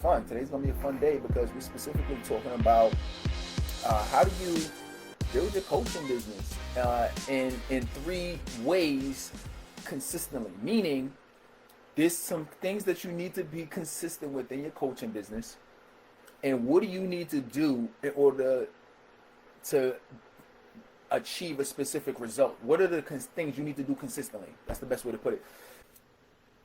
fun. Today's gonna be a fun day because we're specifically talking about how do you build your coaching business in three ways consistently. Meaning, there's some things that you need to be consistent with in your coaching business, and what do you need to do in order to achieve a specific result? What are the things you need to do consistently? That's the best way to put it.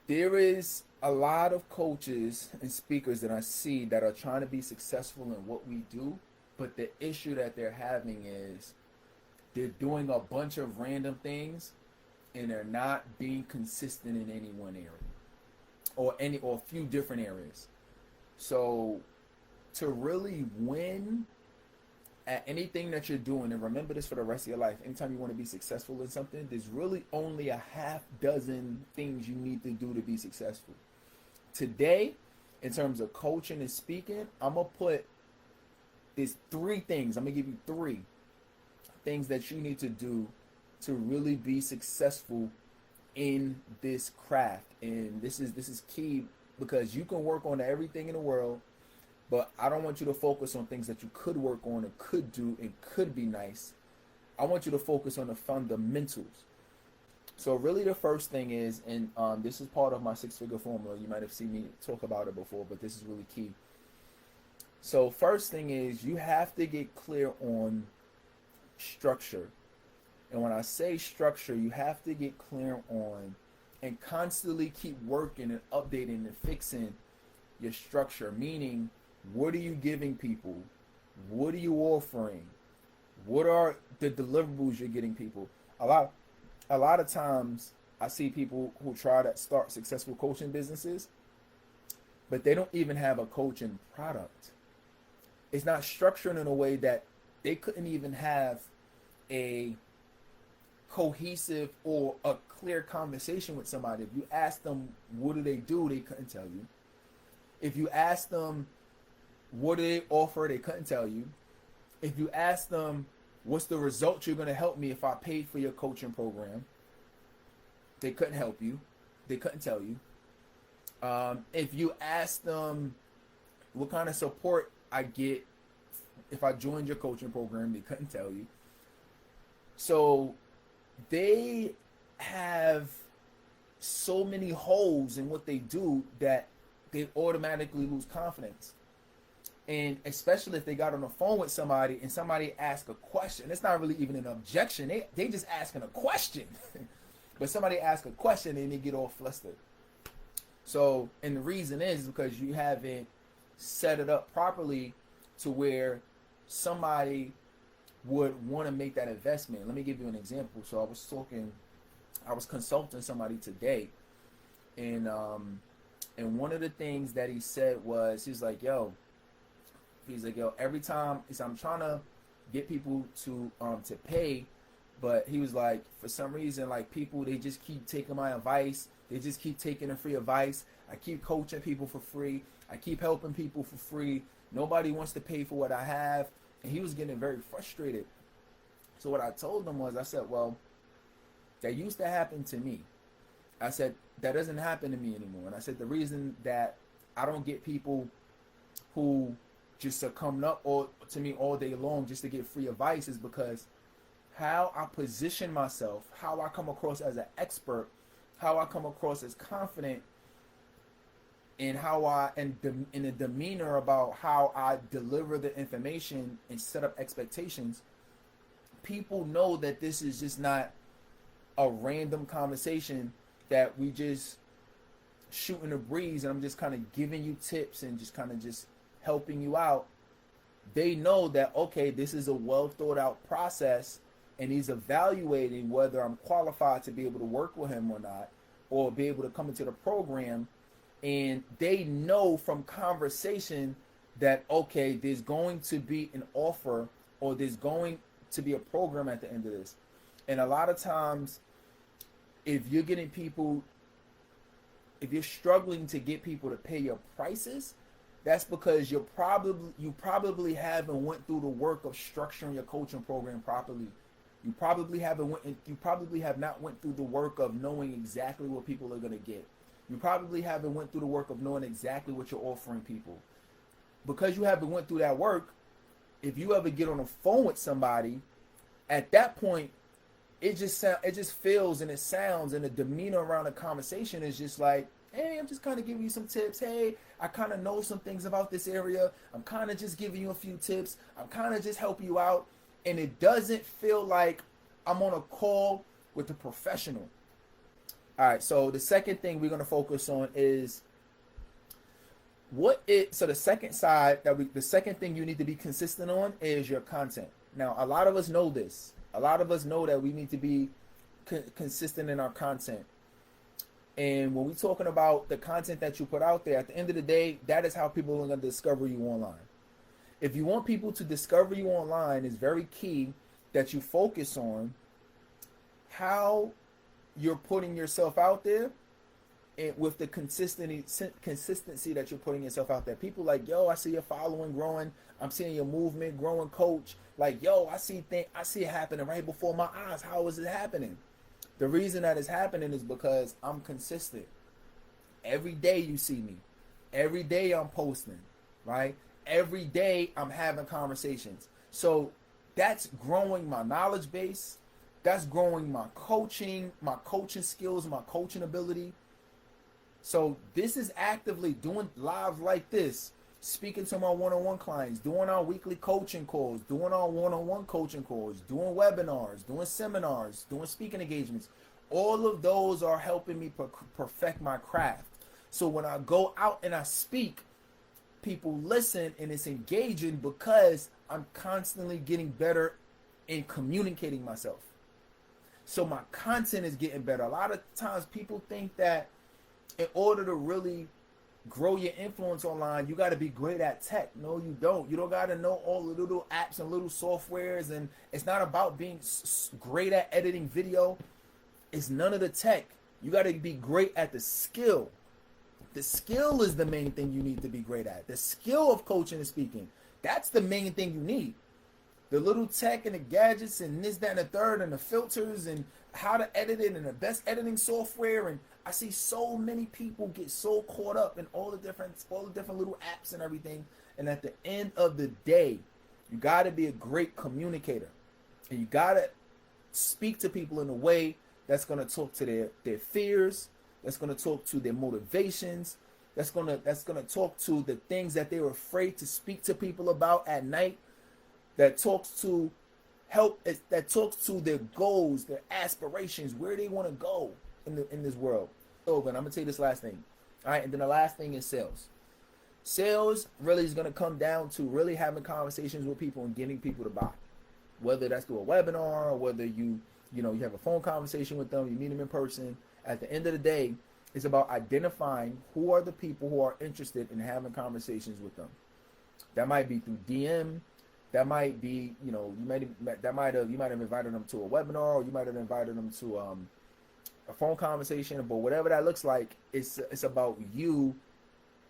There is a lot of coaches and speakers that I see that are trying to be successful in what we do, but the issue that they're having is they're doing a bunch of random things and they're not being consistent in any one area or a few different areas. So to really win at anything that you're doing, and remember this for the rest of your life, anytime you want to be successful in something, there's really only a half dozen things you need to do to be successful. Today, in terms of coaching and speaking, I'm going to put these three things. I'm going to give you three things that you need to do to really be successful in this craft. And this is key because you can work on everything in the world, but I don't want you to focus on things that you could work on and could do and could be nice. I want you to focus on the fundamentals. So really the first thing is, and this is part of my six-figure formula. You might have seen me talk about it before, but this is really key. So first thing is you have to get clear on structure. And when I say structure, you have to get clear on and constantly keep working and updating and fixing your structure. Meaning, what are you giving people? What are you offering? What are the deliverables you're getting people? A lot of times I see people who try to start successful coaching businesses, but they don't even have a coaching product. It's not structured in a way that they couldn't even have a cohesive or a clear conversation with somebody. If you ask them what do, they couldn't tell you. If you ask them what do they offer, they couldn't tell you. If you ask them what's the result you're going to help me if I paid for your coaching program, they couldn't help you. They couldn't tell you. If you ask them what kind of support I get if I joined your coaching program, they couldn't tell you. So they have so many holes in what they do that they automatically lose confidence. And especially if they got on the phone with somebody and somebody asks a question, it's not really even an objection. They just asking a question. But somebody asks a question and they get all flustered. So, and the reason is because you haven't set it up properly to where somebody would want to make that investment. Let me give you an example. So I was consulting somebody today, and one of the things that he said was, he's like, yo, every time I'm trying to get people to pay, but he was like, for some reason, like people, they just keep taking my advice. They just keep taking the free advice. I keep coaching people for free. I keep helping people for free. Nobody wants to pay for what I have. And he was getting very frustrated. So what I told him was, I said, well, that used to happen to me. I said, that doesn't happen to me anymore. And I said, the reason that I don't get people who just are coming up to me all day long just to get free advice is because how I position myself, how I come across as an expert, how I come across as confident, and how in the demeanor about how I deliver the information and set up expectations, people know that this is just not a random conversation that we just shooting a breeze and I'm just kind of giving you tips and just kind of just helping you out. They know that, okay, this is a well thought out process and he's evaluating whether I'm qualified to be able to work with him or not, or be able to come into the program. And they know from conversation that, okay, there's going to be an offer or there's going to be a program at the end of this. And a lot of times, if you're struggling to get people to pay your prices, that's because you probably haven't went through the work of structuring your coaching program properly. You probably have not went through the work of knowing exactly what people are going to get. You probably haven't went through the work of knowing exactly what you're offering people. Because you haven't went through that work, if you ever get on the phone with somebody, at that point, it just feels and it sounds and the demeanor around the conversation is just like, hey, I'm just kind of giving you some tips. Hey, I kind of know some things about this area. I'm kind of just giving you a few tips. I'm kind of just helping you out. And it doesn't feel like I'm on a call with a professional. All right, so the second thing we're going to focus on is so the second thing you need to be consistent on is your content. Now, a lot of us know this. A lot of us know that we need to be consistent in our content. And when we're talking about the content that you put out there, at the end of the day, that is how people are going to discover you online. If you want people to discover you online, it's very key that you focus on how you're putting yourself out there and with the consistency that you're putting yourself out there. People like, yo, I see your following growing. I'm seeing your movement growing, coach. Like, yo, I see it happening right before my eyes. How is it happening? The reason that is happening is because I'm consistent. Every day you see me. Every day I'm posting, right? Every day I'm having conversations. So that's growing my knowledge base. That's growing my coaching skills, my coaching ability. So this is actively doing live like this, speaking to my one-on-one clients, doing our weekly coaching calls, doing our one-on-one coaching calls, doing webinars, doing seminars, doing speaking engagements. All of those are helping me perfect my craft. So when I go out and I speak, people listen and it's engaging because I'm constantly getting better in communicating myself. So my content is getting better. A lot of times people think that in order to really grow your influence online, you got to be great at tech. No, you don't. You don't got to know all the little apps and little softwares. And it's not about being great at editing video. It's none of the tech. You got to be great at the skill. The skill is the main thing you need to be great at. The skill of coaching and speaking. That's the main thing you need. The little tech and the gadgets and this, that, and the third and the filters and how to edit it and the best editing software. And I see so many people get so caught up in all the different little apps and everything. And at the end of the day, you got to be a great communicator. And you got to speak to people in a way that's going to talk to their fears, that's going to talk to their motivations, that's going to talk to the things that they were afraid to speak to people about at night, that talks to their goals, their aspirations, where they want to go in this world. So, and I'm gonna tell you this last thing. All right, and then the last thing is sales. Sales really is gonna come down to really having conversations with people and getting people to buy. Whether that's through a webinar or whether you have a phone conversation with them, you meet them in person. At the end of the day, it's about identifying who are the people who are interested in having conversations with them. That might be through DM. That might be, you might have invited them to a webinar, or you might have invited them to a phone conversation. But whatever that looks like, it's about you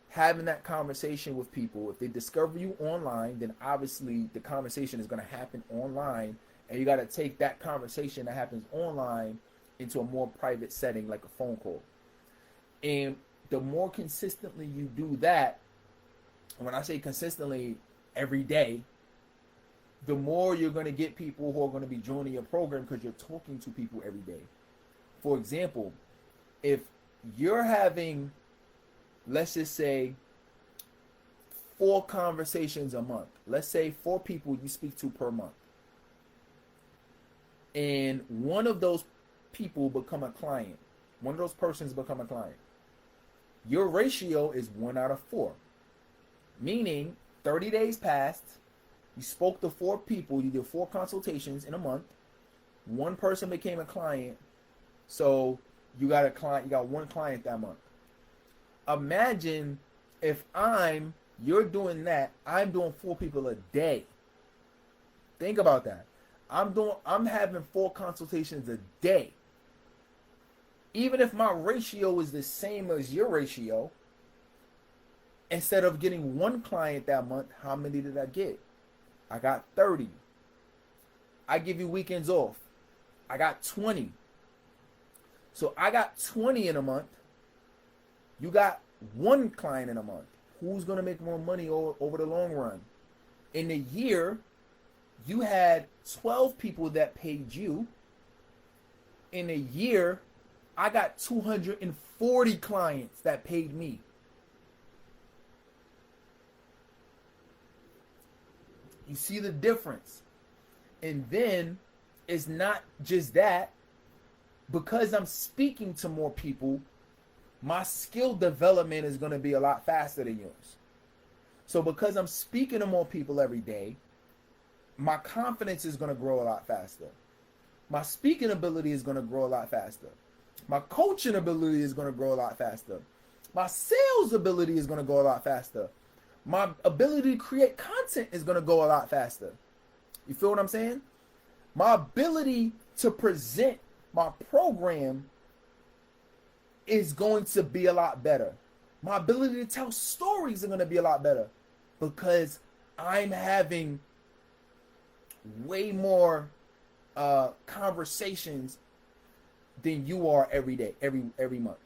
having that conversation with people. If they discover you online, then obviously the conversation is going to happen online, and you got to take that conversation that happens online into a more private setting, like a phone call. And the more consistently you do that, when I say consistently, every day, the more you're going to get people who are going to be joining your program because you're talking to people every day. For example, if you're having, let's just say, 4 conversations a month, let's say 4 people you speak to per month, and one of those people become a client, one of those persons become a client, your ratio is 1 out of 4, meaning 30 days passed. You spoke to 4 people. You did 4 consultations in a month. 1 person became a client. So you got a client. You got 1 client that month. Imagine if you're doing that. I'm doing 4 people a day. Think about that. I'm having 4 consultations a day. Even if my ratio is the same as your ratio, instead of getting 1 client that month, how many did I get? I got 30. I give you weekends off. I got 20. So I got 20 in a month. You got one client in a month. Who's going to make more money over the long run? In a year, you had 12 people that paid you. In a year, I got 240 clients that paid me. You see the difference? And then it's not just that. Because I'm speaking to more people, my skill development is going to be a lot faster than yours. So because I'm speaking to more people every day, my confidence is going to grow a lot faster. My speaking ability is going to grow a lot faster. My coaching ability is going to grow a lot faster. My sales ability is going to go a lot faster. My ability to create content is going to go a lot faster. You feel what I'm saying? My ability to present my program is going to be a lot better. My ability to tell stories are going to be a lot better because I'm having way more conversations than you are every day, every month.